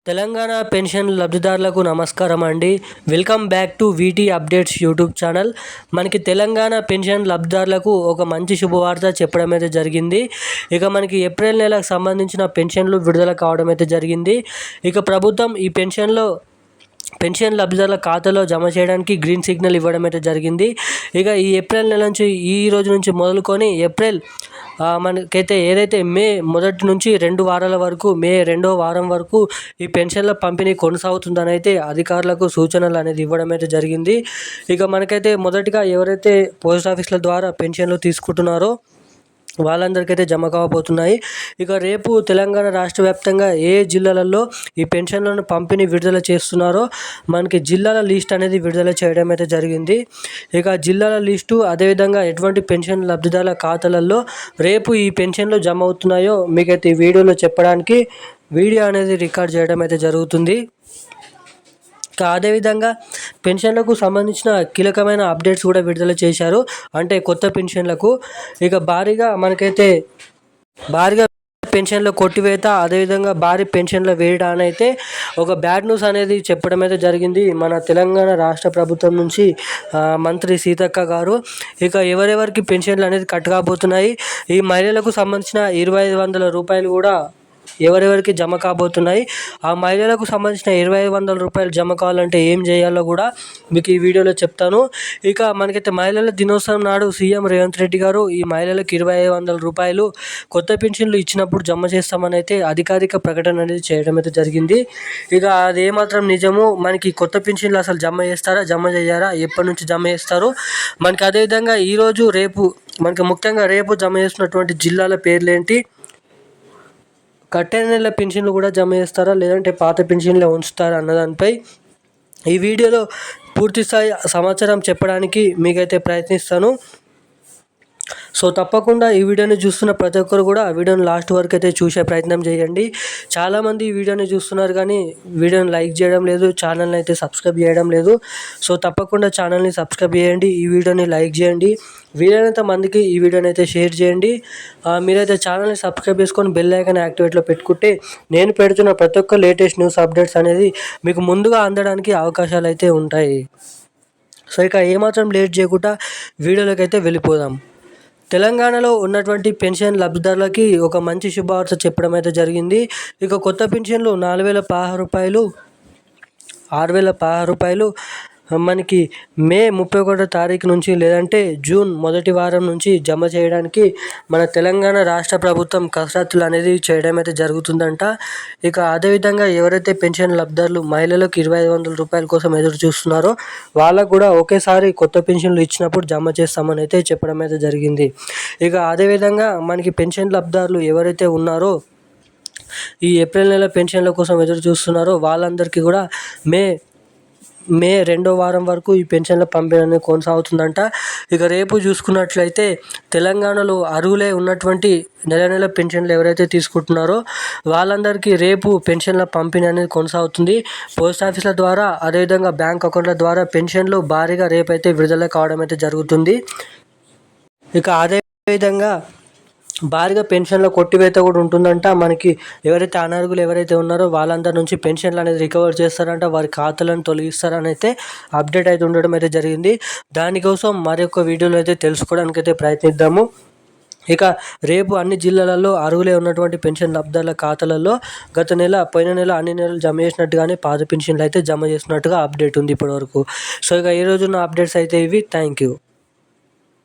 Telangana pension లబ్ధిదారులకు నమస్కారం అండి. Welcome back to వీటీ updates YouTube channel. మనకి తెలంగాణ పెన్షన్ లబ్ధిదారులకు ఒక మంచి శుభవార్త చెప్పడం అయితే జరిగింది. ఇక మనకి ఏప్రిల్ నెలకు సంబంధించిన పెన్షన్లు విడుదల కావడం అయితే జరిగింది. ఇక ప్రభుత్వం ఈ పెన్షన్ లబ్ధిదారుల ఖాతాలో జమ చేయడానికి గ్రీన్ సిగ్నల్ ఇవ్వడం అయితే జరిగింది. ఇక ఈ ఏప్రిల్ నెల నుంచి ఈ రోజు నుంచి మొదలుకొని మనకైతే ఏదైతే మే 1 నుంచి 2 వారాల వరకు మే 2వ వారం వరకు ఈ పెన్షన్ల పంపిణీ కొనసాగుతుందని అయితే అధికారులకు సూచనలు అనేది ఇవ్వడం అయితే జరిగింది. ఇక మనకైతే మొదటిగా ఎవరైతే పోస్ట్ ఆఫీసుల ద్వారా పెన్షన్లు తీసుకుంటున్నారో వాళ్ళందరికైతే జమ కాబోతున్నాయి. ఇక రేపు తెలంగాణ రాష్ట్ర వ్యాప్తంగా ఏ జిల్లాలలో ఈ పెన్షన్లను పంపిణీ విడుదల చేస్తున్నారో మనకి జిల్లాల లిస్ట్ అనేది విడుదల చేయడం అయితే జరిగింది. ఇక జిల్లాల లిస్టు అదేవిధంగా ఎటువంటి పెన్షన్ లబ్ధిదారుల ఖాతాలలో రేపు ఈ పెన్షన్లు జమ అవుతున్నాయో మీకైతే ఈ వీడియోలో చెప్పడానికి వీడియో అనేది రికార్డ్ చేయడం అయితే జరుగుతుంది. అదేవిధంగా పెన్షన్లకు సంబంధించిన కీలకమైన అప్డేట్స్ కూడా విడుదల చేశారు. అంటే కొత్త పెన్షన్లకు ఇక భారీగా పెన్షన్ల కొట్టివేత, అదేవిధంగా భారీ పెన్షన్ల వేయడాన్ని అయితే ఒక బ్యాడ్ న్యూస్ అనేది చెప్పడం అయితే జరిగింది మన తెలంగాణ రాష్ట్ర ప్రభుత్వం నుంచి మంత్రి సీతక్క గారు. ఇక ఎవరెవరికి పెన్షన్లు అనేది కట్ కాబోతున్నాయి, ఈ మహిళలకు సంబంధించిన 2500 రూపాయలు కూడా ఎవరెవరికి జమ కాబోతున్నాయి, ఆ మహిళలకు సంబంధించిన 2500 రూపాయలు జమ కావాలంటే ఏం చేయాలో కూడా మీకు ఈ వీడియోలో చెప్తాను. ఇక మనకైతే మహిళల దినోత్సవం నాడు సీఎం రేవంత్ రెడ్డి గారు ఈ మహిళలకు 2500 రూపాయలు కొత్త పెన్షన్లు ఇచ్చినప్పుడు జమ చేస్తామని అయితే అధికారిక ప్రకటన అనేది చేయడం అయితే జరిగింది. ఇక అది ఏమాత్రం నిజము, మనకి కొత్త పెన్షన్లు అసలు జమ చేస్తారా, జమ చేయరా, ఎప్పటి నుంచి జమ చేస్తారు, మనకి అదేవిధంగా ఈరోజు రేపు మనకి ముఖ్యంగా రేపు జమ చేస్తున్నటువంటి జిల్లాల పేర్లు ఏంటి, కట్టిన నెల పెన్షన్లు కూడా జమ చేస్తారా లేదంటే పాత పెన్షన్లే ఉంచుతారా అన్నదానిపై ఈ వీడియోలో పూర్తిస్థాయి సమాచారం చెప్పడానికి మీకైతే ప్రయత్నిస్తాను. సో తప్పకుండా ఈ వీడియోని చూస్తున్న ప్రతి ఒక్కరు కూడా ఆ వీడియోని లాస్ట్ వరకు అయితే చూసే ప్రయత్నం చేయండి. చాలామంది ఈ వీడియోని చూస్తున్నారు కానీ వీడియోని లైక్ చేయడం లేదు, ఛానల్ని అయితే సబ్స్క్రైబ్ చేయడం లేదు. సో తప్పకుండా ఛానల్ని సబ్స్క్రైబ్ చేయండి, ఈ వీడియోని లైక్ చేయండి, వీలైనంత మందికి ఈ వీడియోని అయితే షేర్ చేయండి. మీరైతే ఛానల్ని సబ్స్క్రైబ్ చేసుకొని బెల్ ఐకాన్ యాక్టివేట్లో పెట్టుకుంటే నేను పెడుతున్న ప్రతి ఒక్క లేటెస్ట్ న్యూస్ అప్డేట్స్ అనేది మీకు ముందుగా అందడానికి అవకాశాలు అయితే ఉంటాయి. సో ఇక ఏమాత్రం లేట్ చేయకుండా వీడియోలోకి అయితే వెళ్ళిపోదాం. తెలంగాణలో ఉన్నటువంటి పెన్షన్ లబ్ధిదారులకి ఒక మంచి శుభవార్త చెప్పడం అయితే జరిగింది. ఇక కొత్త పెన్షన్లు 4016 రూపాయలు, 6016 రూపాయలు మనకి మే 31వ తారీఖు నుంచి లేదంటే జూన్ 1వ వారం నుంచి జమ చేయడానికి మన తెలంగాణ రాష్ట్ర ప్రభుత్వం కసరత్తులు అనేది చేయడం అయితే జరుగుతుందంట. ఇక అదేవిధంగా ఎవరైతే పెన్షన్ లబ్ధిదారులు మహిళలకు 2500 రూపాయల కోసం ఎదురు చూస్తున్నారో వాళ్ళకు కూడా ఒకేసారి కొత్త పెన్షన్లు ఇచ్చినప్పుడు జమ చేస్తామని అయితే చెప్పడం అయితే జరిగింది. ఇక అదేవిధంగా మనకి పెన్షన్ లబ్ధిదారులు ఎవరైతే ఉన్నారో ఈ ఏప్రిల్ నెల పెన్షన్ల కోసం ఎదురు చూస్తున్నారో వాళ్ళందరికీ కూడా మే 2వ వారం వరకు ఈ పెన్షన్ల పంపిణీ అనేది కొనసాగుతుందంట. ఇక రేపు చూసుకున్నట్లయితే తెలంగాణలో అర్హులై ఉన్నటువంటి నెల పెన్షన్లు ఎవరైతే తీసుకుంటున్నారో వాళ్ళందరికీ రేపు పెన్షన్ల పంపిణీ అనేది కొనసాగుతుంది. పోస్ట్ ఆఫీసుల ద్వారా అదేవిధంగా బ్యాంక్ అకౌంట్ల ద్వారా పెన్షన్లు భారీగా రేపైతే విడుదల కావడం అయితే జరుగుతుంది. ఇక అదేవిధంగా భారీగా పెన్షన్ల కొట్టివేత కూడా ఉంటుందంట. మనకి ఎవరైతే అనర్హులు ఎవరైతే ఉన్నారో వాళ్ళందరి నుంచి పెన్షన్లు అనేది రికవర్ చేస్తారంట, వారి ఖాతాలను తొలగిస్తారని అయితే అప్డేట్ అయితే ఉండడం అయితే జరిగింది. దానికోసం మరొక వీడియోలో అయితే తెలుసుకోవడానికి అయితే ప్రయత్నిద్దాము. ఇక రేపు అన్ని జిల్లాలలో అర్హులే ఉన్నటువంటి పెన్షన్ లబ్ధిదారుల ఖాతాలలో పోయిన నెల అన్ని నెలలు జమ చేసినట్టుగానే పాత పెన్షన్లు అయితే జమ చేసినట్టుగా అప్డేట్ ఉంది ఇప్పటివరకు. సో ఇక ఈ రోజున్న అప్డేట్స్ అయితే ఇవి. Thank you.